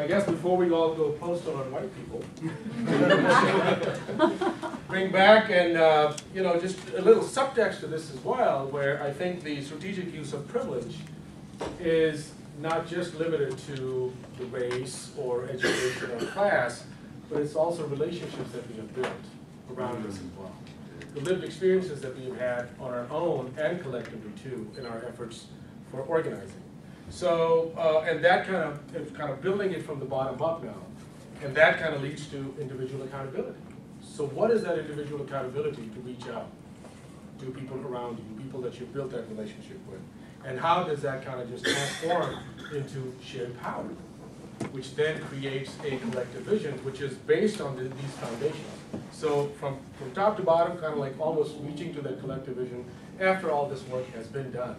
I guess before we all go postal on white people, bring back and just a little subtext to this as well, where I think the strategic use of privilege is not just limited to the race or education or class, but it's also relationships that we have built around us as well. The lived experiences that we've had on our own and collectively too in our efforts for organizing. So, and that kind of building it from the bottom up now, and that kind of leads to individual accountability. So what is that individual accountability to reach out to people around you, people that you've built that relationship with? And how does that kind of just transform into shared power, which then creates a collective vision, which is based on these foundations. So from top to bottom, kind of like almost reaching to that collective vision after all this work has been done,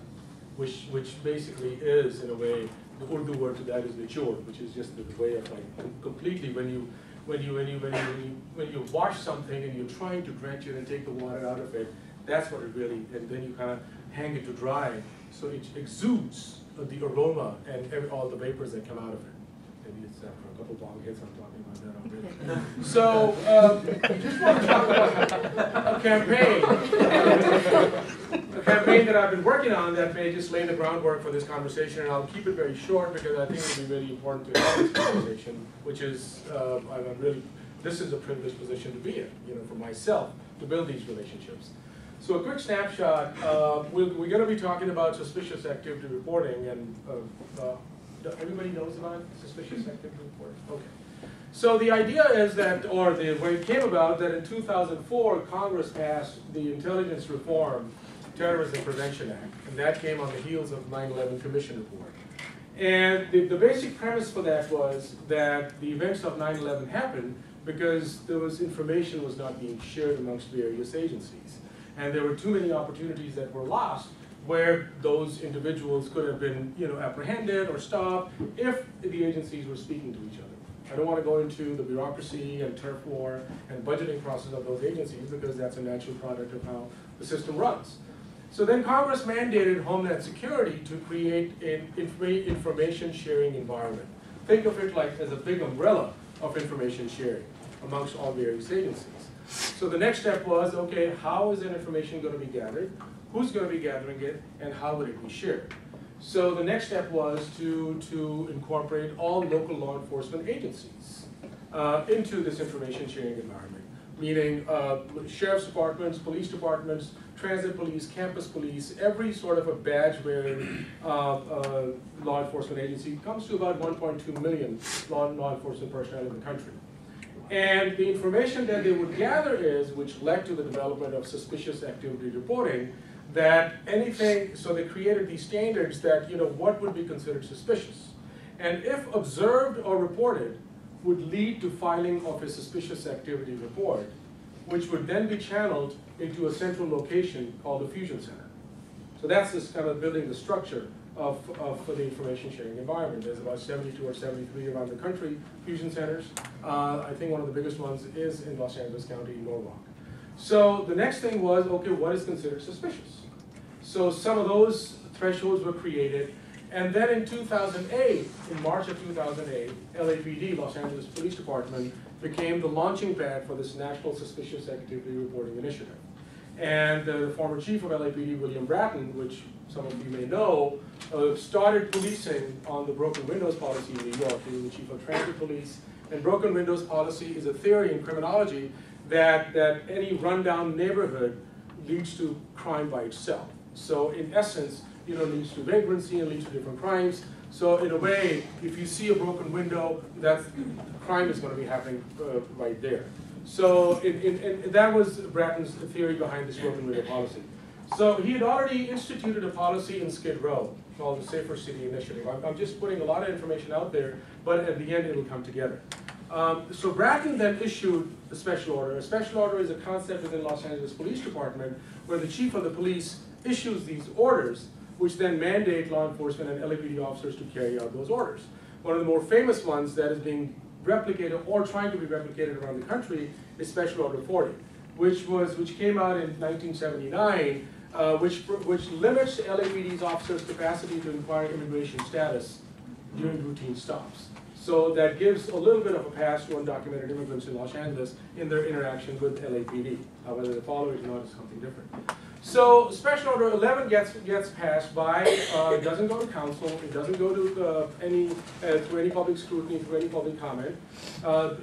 which basically is, in a way, the Urdu word to that is mature, which is just the way of like completely when you wash something and you're trying to drench it and take the water out of it, that's what it really, and then you kind of hang it to dry, so it exudes the aroma and all the vapors that come out of it. Maybe it's after a couple long hits I'm talking about that already. So I just want to talk about a campaign that I've been working on that may just lay the groundwork for this conversation, and I'll keep it very short because I think it'll be really important to have this conversation, which is, this is a privileged position to be in, for myself, to build these relationships. So a quick snapshot, we're going to be talking about suspicious activity reporting, and everybody knows about suspicious activity reporting? Okay. So the idea is that, or the way it came about, that in 2004, Congress passed the Intelligence Reform Terrorism Prevention Act, and that came on the heels of 9/11 Commission report. And the basic premise for that was that the events of 9/11 happened because there was information was not being shared amongst various agencies. And there were too many opportunities that were lost where those individuals could have been apprehended or stopped if the agencies were speaking to each other. I don't want to go into the bureaucracy and turf war and budgeting process of those agencies because that's a natural product of how the system runs. So then Congress mandated Homeland Security to create an information sharing environment. Think of it like as a big umbrella of information sharing amongst all various agencies. So the next step was, okay, how is that information going to be gathered? Who's going to be gathering it? And how would it be shared? So the next step was to incorporate all local law enforcement agencies into this information sharing environment, meaning sheriff's departments, police departments, transit police, campus police, every sort of a badge-wearing law enforcement agency. Comes to about 1.2 million law enforcement personnel in the country. And the information that they would gather is, which led to the development of suspicious activity reporting, that anything, so they created these standards that, what would be considered suspicious. And if observed or reported, would lead to filing of a suspicious activity report, which would then be channeled into a central location called a fusion center. So that's this kind of building the structure for the information sharing environment. There's about 72 or 73 around the country, fusion centers. I think one of the biggest ones is in Los Angeles County, Norwalk. So the next thing was, okay, what is considered suspicious? So some of those thresholds were created. And then in 2008, in March of 2008, LAPD, Los Angeles Police Department, became the launching pad for this National Suspicious Activity Reporting Initiative. And the former chief of LAPD, William Bratton, which some of you may know, started policing on the broken windows policy in New York. He was the chief of transit police. And broken windows policy is a theory in criminology that any rundown neighborhood leads to crime by itself. So in essence, leads to vagrancy and leads to different crimes. So in a way, if you see a broken window, crime is going to be happening right there. So and that was Bratton's theory behind this broken window policy. So he had already instituted a policy in Skid Row called the Safer City Initiative. I'm just putting a lot of information out there, but at the end it'll come together. So Bratton then issued a special order. A special order is a concept within Los Angeles Police Department where the chief of the police issues these orders, which then mandate law enforcement and LAPD officers to carry out those orders. One of the more famous ones that is being replicated or trying to be replicated around the country is Special Order 40, which came out in 1979, which limits LAPD's officers' capacity to inquire immigration status during routine stops. So that gives a little bit of a pass to undocumented immigrants in Los Angeles in their interaction with LAPD. Whether they follow it or not is something different. So Special Order 11 gets passed by, it doesn't go to council, it doesn't go to any public scrutiny, to any public comment.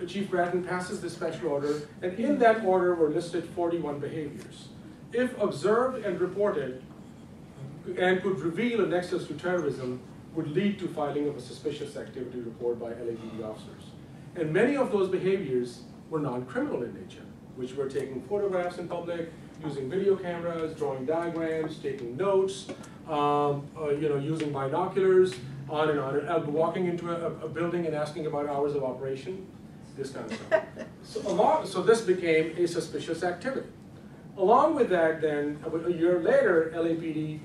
Chief Bratton passes the special order, and in that order were listed 41 behaviors. If observed and reported, and could reveal a nexus to terrorism, would lead to filing of a suspicious activity report by LAPD officers. And many of those behaviors were non-criminal in nature, which were taking photographs in public, using video cameras, drawing diagrams, taking notes, using binoculars, on and on, walking into a building and asking about hours of operation, this kind of stuff. So this became a suspicious activity. Along with that, then, a year later, LAPD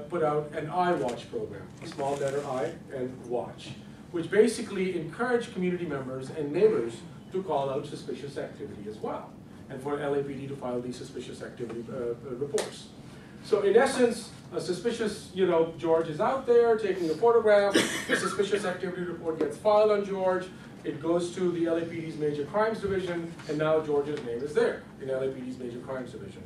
put out an I-Watch program, small letter I and watch, which basically encouraged community members and neighbors to call out suspicious activity as well, and for LAPD to file these suspicious activity reports. So in essence, a suspicious, George is out there taking a photograph, a suspicious activity report gets filed on George, it goes to the LAPD's Major Crimes Division, and now George's name is there in LAPD's Major Crimes Division.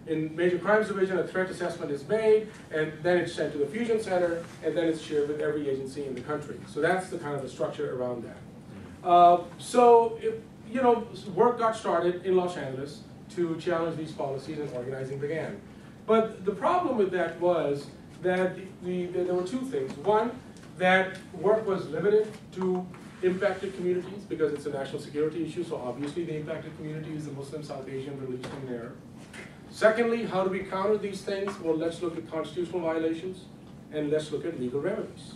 In Major Crimes Division, a threat assessment is made, and then it's sent to the Fusion Center, and then it's shared with every agency in the country. So that's the kind of the structure around that. Work got started in Los Angeles to challenge these policies, and organizing began. But the problem with that was that there were two things. One, that work was limited to impacted communities because it's a national security issue, so obviously the impacted community is the Muslim, South Asian, Middle Eastern there. Secondly, how do we counter these things? Well, let's look at constitutional violations, and let's look at legal remedies.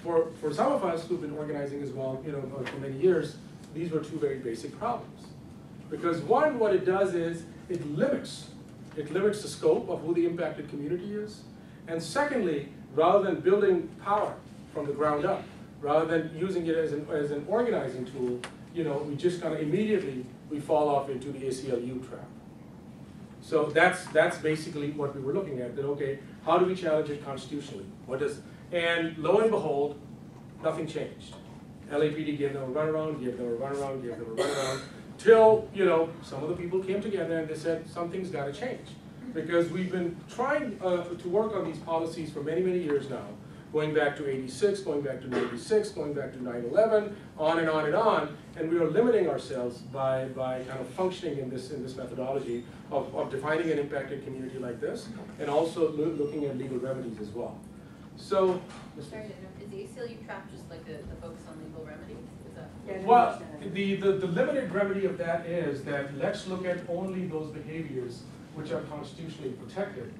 For some of us who've been organizing as well, for many years, these were two very basic problems. Because one, what it does is it limits the scope of who the impacted community is. And secondly, rather than building power from the ground up, rather than using it as an organizing tool, we just kind of immediately, we fall off into the ACLU trap. So that's basically what we were looking at, that okay, how do we challenge it constitutionally? And lo and behold, nothing changed. LAPD gave them a runaround, gave them a runaround, gave them a runaround, till, some of the people came together and they said, something's got to change. Because we've been trying to work on these policies for many, many years now, going back to 86, going back to 96, going back to 9/11, on and on and on, and we are limiting ourselves by kind of functioning in this methodology of defining an impacted community like this, and also looking at legal remedies as well. So, sorry, is the ACLU trap just like the focus on legal remedies? Is that? Yeah, well, the limited remedy of that is that let's look at only those behaviors which are constitutionally protected,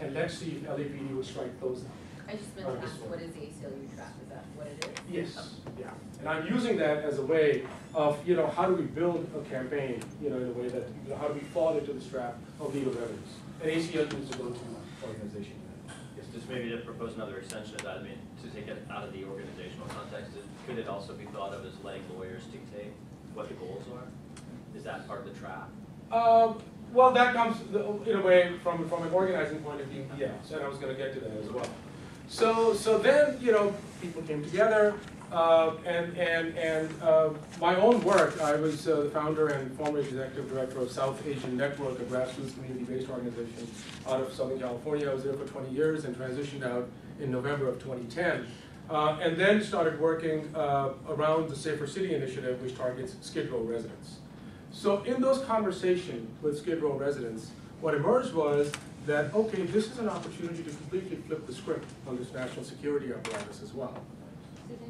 and let's see if LAPD would strike those down. I just meant to ask, what is the ACLU trap? Is that what it is? Yes, yeah. And I'm using that as a way of, how do we build a campaign, in a way that, how do we fall into this trap of legal remedies? And ACLU is a go-to organization. Yes, just maybe to propose another extension of that, to take it out of the organizational context, could it also be thought of as letting lawyers dictate what the goals are? Is that part of the trap? Well, that comes, in a way, from an organizing point of view, yes, and I was going to get to that as well. So then, people came together, and my own work, I was the founder and former executive director of South Asian Network, a grassroots community-based organization out of Southern California. I was there for 20 years and transitioned out in November of 2010. And then started working around the Safer City Initiative, which targets Skid Row residents. So in those conversations with Skid Row residents, what emerged was that, okay, this is an opportunity to completely flip the script on this national security apparatus as well.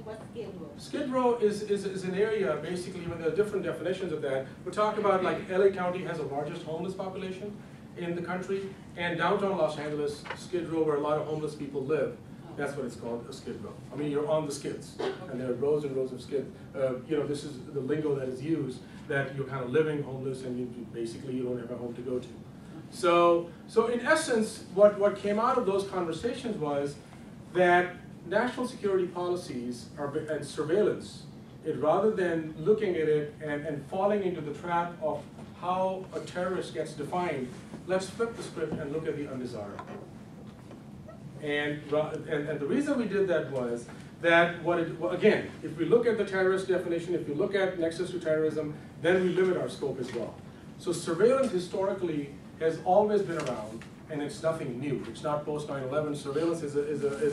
What's Skid Row? Skid Row is an area, basically, when there are different definitions of that. We're talking about, like, LA County has the largest homeless population in the country, and downtown Los Angeles, Skid Row, where a lot of homeless people live, that's what it's called, a skid row. You're on the skids, and there are rows and rows of skids. This is the lingo that is used, that you're kind of living homeless, and you don't have a home to go to. So in essence, what came out of those conversations was that national security policies and surveillance, rather than looking at it and falling into the trap of how a terrorist gets defined, let's flip the script and look at the undesirable. And the reason we did that was that well, again, if we look at the terrorist definition, if we look at nexus to terrorism, then we limit our scope as well. So surveillance historically has always been around, and it's nothing new. It's not post 9/11. Surveillance is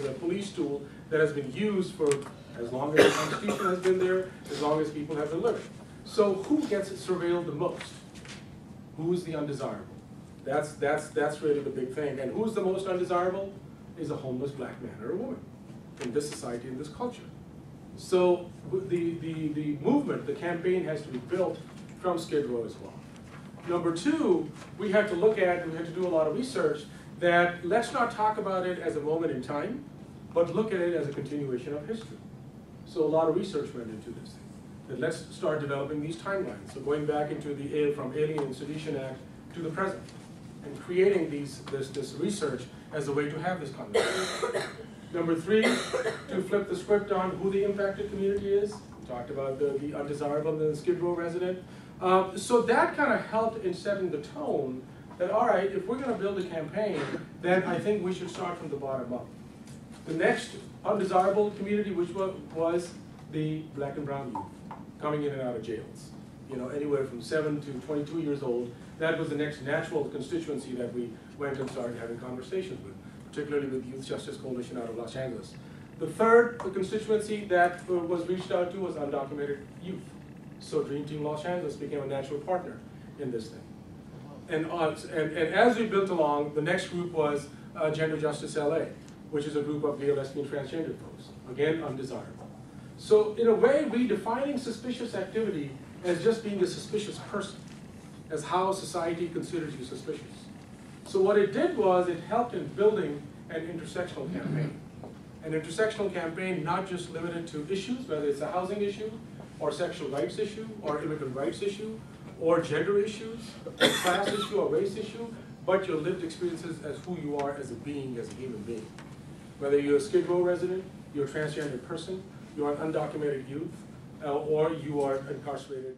a police tool that has been used for as long as the Constitution has been there, as long as people have been living. So who gets surveilled the most? Who is the undesirable? That's really the big thing. And who's the most undesirable? Is a homeless black man or a woman in this society, in this culture. So the movement, the campaign has to be built from Skid Row as well. Number two, we had to do a lot of research that let's not talk about it as a moment in time, but look at it as a continuation of history. So a lot of research went into this thing. That let's start developing these timelines. So going back into from Alien and Sedition Act to the present, and creating this research as a way to have this conversation. Number three, to flip the script on who the impacted community is. We talked about the undesirable and the Skid Row resident. So that kind of helped in setting the tone that, all right, if we're going to build a campaign, then I think we should start from the bottom up. The next undesirable community, which was the black and brown youth coming in and out of jails. You know, anywhere from 7 to 22 years old. That was the next natural constituency that we went and started having conversations with, particularly with Youth Justice Coalition out of Los Angeles. The third constituency that was reached out to was undocumented youth. So Dream Team Los Angeles became a natural partner in this thing. And as we built along, the next group was Gender Justice LA, which is a group of gay, lesbian, transgender folks. Again, undesirable. So in a way, redefining suspicious activity as just being a suspicious person, as how society considers you suspicious. So what it did was it helped in building an intersectional campaign. An intersectional campaign not just limited to issues, whether it's a housing issue, or sexual rights issue, or immigrant rights issue, or gender issues, or class issue, or race issue, but your lived experiences as who you are as a being, as a human being. Whether you're a Skid Row resident, you're a transgender person, you're an undocumented youth, or you are incarcerated.